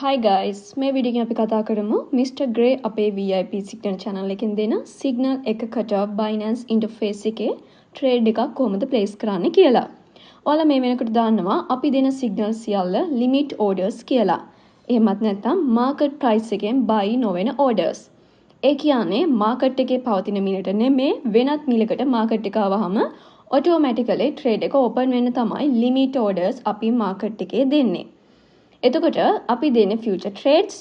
Hi guys, මේ video එකෙන් අපි කතා කරමු Mr. Grey අපේ VIP Signal channel එකෙන් දෙන Signal එකකට Binance interface එකේ trade එකක් කොහොමද place කරන්නේ කියලා. ඔයාලා මේ වෙනකොට දාන්නවා අපි දෙන signal සියල්ල limit orders කියලා. එහෙමත් නැත්නම් market price එකෙන් buy නොවන orders. ඒ කියන්නේ market එකේ පවතින මිලට නෙමේ වෙනත් මිලකට market එක ආවහම automatically trade එක open වෙන්න තමයි limit orders අපි market එකේ දෙන්නේ. එතකොට අපි දෙන්නේ future trades.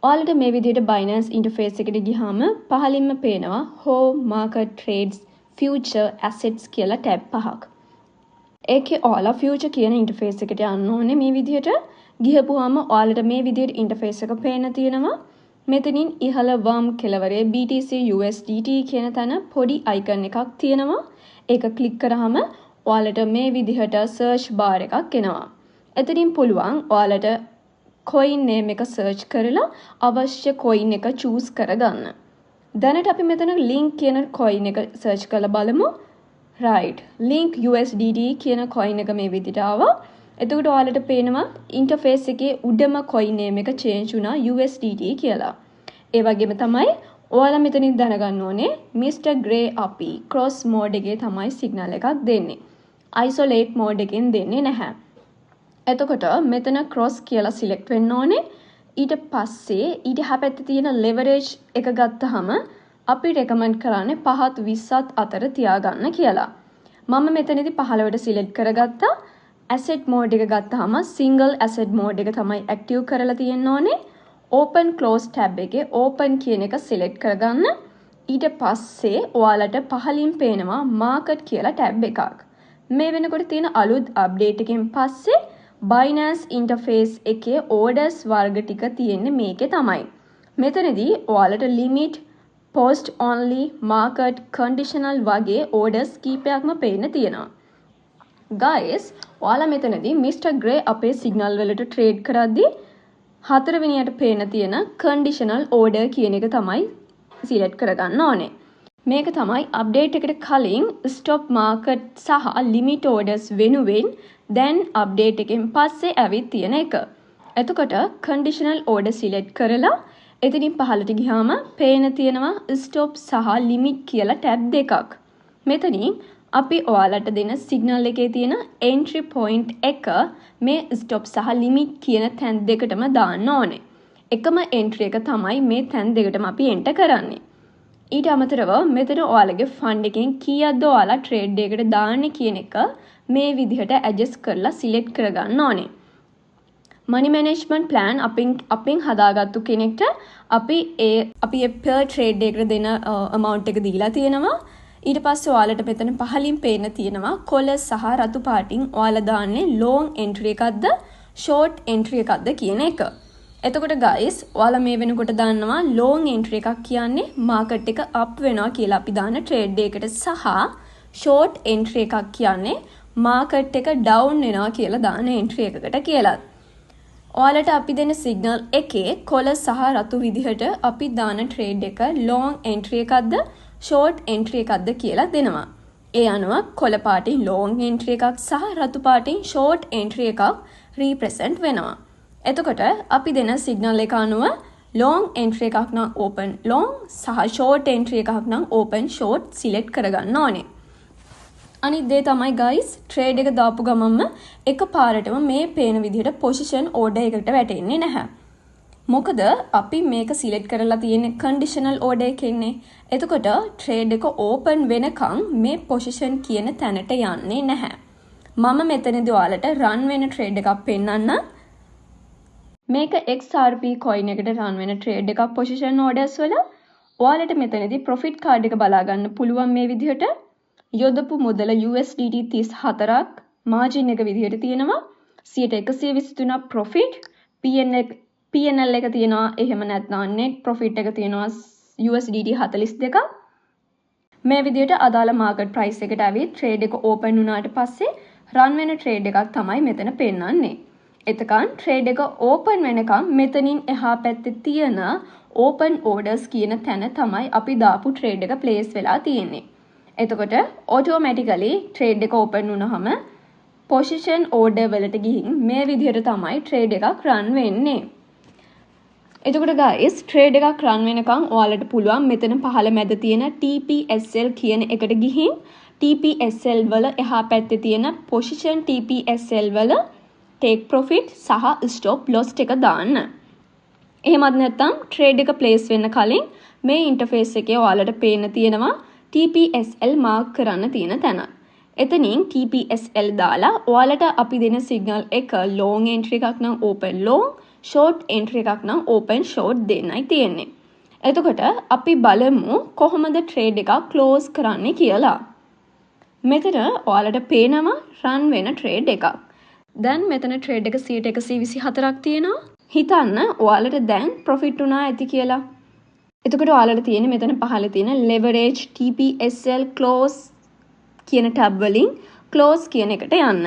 ඔයාලට මේ විදිහට Binance interface එකට ගියාම පහළින්ම පේනවා home market trades future assets කියලා tab පහක්. ඒකේ ඔයාලා future කියන interface එකට යන්න ඕනේ මේ විදිහට. ගිහපුවාම ඔයාලට මේ විදිහට interface එක පේන්න තියෙනවා. මෙතනින් ඉහළ වම් කෙළවරේ BTC USDT කියන තැන පොඩි icon එකක් තියෙනවා. ඒක click කරාම ඔයාලට මේ විදිහට search bar එකක් එනවා. එතනින් පුළුවන් ඔයාලට coin name එක search කරලා අවශ්‍ය coin එක choose කරගන්න. දැනට අපි මෙතන link කියන coin එක search කරලා බලමු. right. link USDT කියන coin එක මේ විදිහට ආවා. එතකොට ඔයාලට පේනවා interface එකේ උඩම coin name එක change වුණා USDT කියලා. ඒ වගේම තමයි ඔයාලා මෙතනින් දැනගන්න ඕනේ Mr. Grey API cross mode එකේ තමයි signal එකක් දෙන්නේ. isolate mode එකෙන් දෙන්නේ නැහැ. එතකොට මෙතන cross කියලා select වෙන්න ඕනේ. ඊට පස්සේ ඊට හැපැත්තේ තියෙන leverage එක ගත්තාම අපි recommend කරන්නේ 5ත් 20ත් අතර තියාගන්න කියලා. මම මෙතනදී 15ට select කරගත්තා. asset mode එක ගත්තාම single asset mode එක තමයි active කරලා තියෙන්න ඕනේ. open close tab එකේ open කියන එක select කරගන්න. ඊට පස්සේ ඔයාලට පහළින් පේනවා market කියලා tab එකක්. මේ වෙනකොට තියෙන අලුත් update එකෙන් පස්සේ Binance interface එකේ orders වර්ග ටික තියෙන්නේ මේකේ තමයි. මෙතනදී ඔයාලට limit, post only, market, conditional වගේ orders කීපයක්ම පේන්න තියෙනවා. Guys, ඔයාලා මෙතනදී Mr. Grey අපේ signal වලට trade කරද්දී හතරවෙනියට පේන තියෙන conditional order කියන එක තමයි select කරගන්න ඕනේ. මේක තමයි update එකට කලින් stop market සහ limit orders වෙනුවෙන් දැන් update එකෙන් පස්සේ ඇවිත් තියෙන එක. එතකොට conditional order select කරලා එතනින් පහළට ගියාම පේන තියෙනවා stop සහ limit කියලා tab දෙකක්. මෙතනින් අපි ඔයාලට දෙන signal එකේ තියෙන entry point එක මේ stop සහ limit කියන තැන් දෙකටම දාන්න ඕනේ. එකම entry එක තමයි මේ තැන් දෙකටම අපි enter කරන්නේ. ඊට අමතරව මෙතන ඔයාලගේ fund එකෙන් කීයක්ද ඔයාලා trade එකකට දාන්නේ කියන එක මේ විදිහට adjust කරලා select කරගන්න ඕනේ. money management plan අපෙන් හදාගත්තු කෙනෙක්ට අපි per trade එකකට දෙන amount එක දීලා තියෙනවා. ඊට පස්සේ ඔයාලට මෙතන පහළින් පේන්න තියෙනවා කොළ සහ රතු පාටින් ඔයාලා දාන්නේ long entry එකක්ද short entry එකක්ද කියන එක. එතකොට guys ඔයාලා මේ වෙනකොට දන්නවා long entry එකක් කියන්නේ market එක up වෙනවා කියලා අපි දාන trade එකකට සහ short entry එකක් කියන්නේ market එක down වෙනවා කියලා දාන entry එකකට කියලා. ඔයාලට අපි දෙන signal එකේ කොළ සහ රතු විදිහට අපි දාන trade එක long entry එකක්ද short entry එකක්ද කියලා දෙනවා. ඒ අනුව කොළ පාටින් long entry එකක් සහ රතු පාටින් short entry එකක් represent වෙනවා. එතකොට අපි දෙන signal එක අනුව long entry එකක් නම් open long සහ short entry එකක් නම් open short select කරගන්න ඕනේ. අනිත් දේ තමයි guys trade එක දාපු ගමන්ම එකපාරටම මේ පේන විදිහට position order එකකට වැටෙන්නේ නැහැ. මොකද අපි මේක select කරලා තියෙන conditional order එකෙන්නේ. එතකොට trade එක open වෙනකන් මේ position කියන තැනට යන්නේ නැහැ. මම මෙතනදී ඔයාලට run වෙන trade එකක් පෙන්නන්න. මේක XRP coin එකට run වෙන trade එකක් position orders වල ඔයාලට මෙතනදී profit card එක බලා ගන්න පුළුවන් මේ විදිහට. යොදපු මුදල USDT 34ක් margin එක විදිහට තියෙනවා 123ක් profit PNL එක තියෙනවා එහෙම නැත්නම් net profit එක තියෙනවා USDT 42ක් මේ විදිහට අදාළ market price එකට ඇවිත් trade එක open වුණාට පස්සේ run වෙන trade එකක් තමයි මෙතන පෙන්නන්නේ. එතකන් trade එක open වෙනකම් මෙතනින් එහා පැත්තේ තියෙන open orders කියන තැන තමයි අපි දාපු trade එක place වෙලා තියෙන්නේ. එතකොට automatically trade එක open වුණාම position order වලට ගිහින් මේ විදිහට තමයි trade එකක් run වෙන්නේ. එතකොට guys trade එකක් run වෙනකන් ඔයාලට පුළුවන් මෙතන පහළ මැද තියෙන TPSL කියන එකට ගිහින් TPSL වල එහා පැත්තේ තියෙන position TPSL වල take profit සහ stop loss එක දාන්න. එහෙමත් නැත්නම් trade එක place වෙන්න කලින් මේ interface එකේ ඔයාලට පේන්න තියෙනවා TPSL mark කරන්න තියෙන තැන. එතනින් TPSL දාලා ඔයාලට අපි දෙන signal එක long entry එකක් නම් open long, short entry එකක් නම් open short දෙන්නයි තියෙන්නේ. එතකොට අපි බලමු කොහොමද trade එක close කරන්නේ කියලා. මෙතන ඔයාලට පේනවා run වෙන trade එකක්. දැන් මෙතන trade එක 124ක් තියෙනවා. හිතන්න ඔයාලට දැන් profit උනා ඇති කියලා. එතකොට ඔයාලට තියෙන්නේ මෙතන පහළ තියෙන leverage TPSL close කියන tab වලින් close කියන එකට යන්න.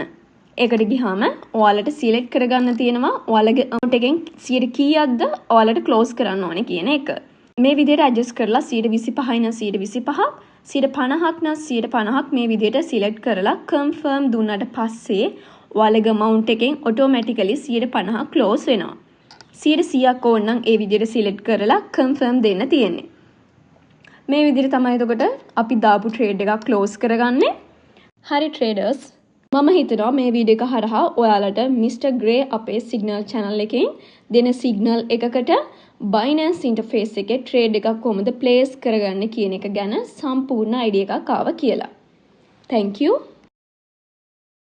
ඒකට ගියාම ඔයාලට select කරගන්න තියෙනවා ඔයාලගේ amount එකෙන් 100 කීයක්ද ඔයාලට close කරන්න ඕනේ කියන එක. මේ විදිහට adjust කරලා 125යි නම් 125ක් 150ක් නම් 150ක් මේ විදිහට select කරලා confirm දුන්නාට පස්සේ ඔයාලගේ amount එකෙන් automatically 150ක් close වෙනවා. 100ක් ඕන නම් ඒ විදිහට select කරලා confirm දෙන්න තියෙන්නේ. මේ විදිහට තමයි එතකොට අපි දාපු trade එකක් close කරගන්නේ. හරි traders මම හිතනවා මේ වීඩියෝ එක හරහා ඔයාලට Mr. Gray අපේ signal channel එකෙන් දෙන signal එකකට Binance interface එකේ trade එකක් කොහොමද place කරගන්නේ කියන එක ගැන සම්පූර්ණ idea එකක් ආවා කියලා. Thank you.